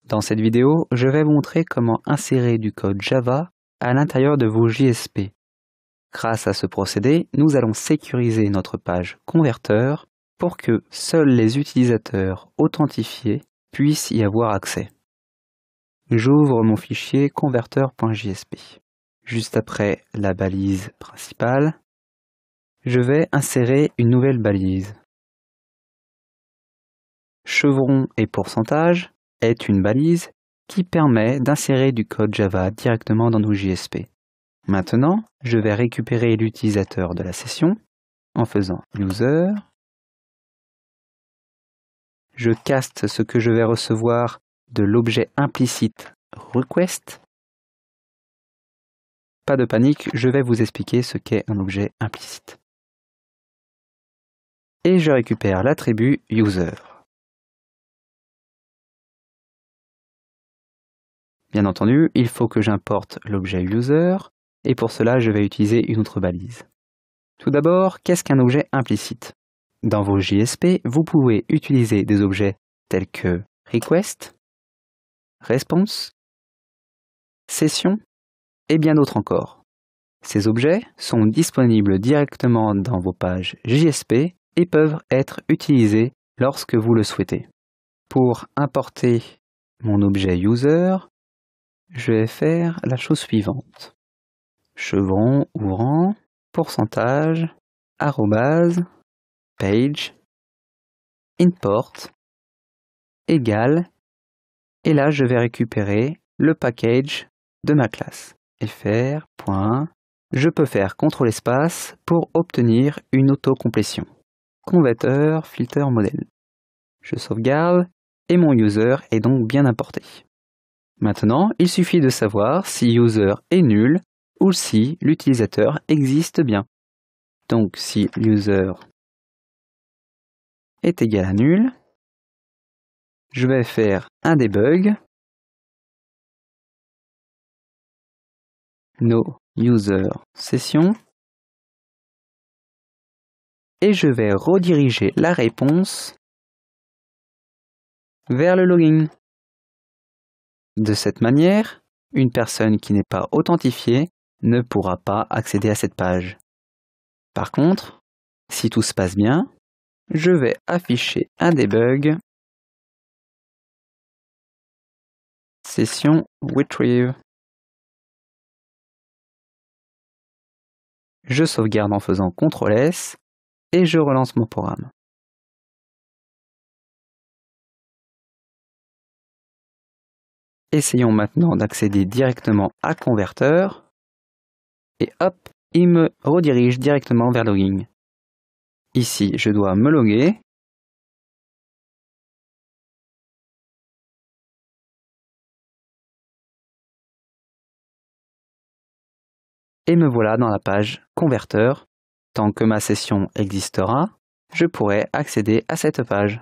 Dans cette vidéo, je vais vous montrer comment insérer du code Java à l'intérieur de vos JSP. Grâce à ce procédé, nous allons sécuriser notre page converteur pour que seuls les utilisateurs authentifiés puissent y avoir accès. J'ouvre mon fichier converteur.jsp. Juste après la balise principale, je vais insérer une nouvelle balise. Chevron et pourcentage est une balise qui permet d'insérer du code Java directement dans nos JSP. Maintenant, je vais récupérer l'utilisateur de la session en faisant user. Je caste ce que je vais recevoir de l'objet implicite request. Pas de panique, je vais vous expliquer ce qu'est un objet implicite. Et je récupère l'attribut user. Bien entendu, il faut que j'importe l'objet user, et pour cela, je vais utiliser une autre balise. Tout d'abord, qu'est-ce qu'un objet implicite? Dans vos JSP, vous pouvez utiliser des objets tels que request, response, session et bien d'autres encore. Ces objets sont disponibles directement dans vos pages JSP et peuvent être utilisés lorsque vous le souhaitez. Pour importer mon objet user, je vais faire la chose suivante. Chevron ouvrant, pourcentage, arrobase, page, import, égal, et là je vais récupérer le package de ma classe. fr. Je peux faire CTRL espace pour obtenir une autocomplétion. Converteur filter model. Je sauvegarde et mon user est donc bien importé. Maintenant, il suffit de savoir si user est nul ou si l'utilisateur existe bien. Donc si user est égal à nul, je vais faire un debug. No user session. Et je vais rediriger la réponse vers le login. De cette manière, une personne qui n'est pas authentifiée ne pourra pas accéder à cette page. Par contre, si tout se passe bien, je vais afficher un debug session retrieve. Je sauvegarde en faisant CTRL S et je relance mon programme. Essayons maintenant d'accéder directement à Converteur et hop, il me redirige directement vers Login. Ici, je dois me loguer. Et me voilà dans la page Converteur. Tant que ma session existera, je pourrai accéder à cette page.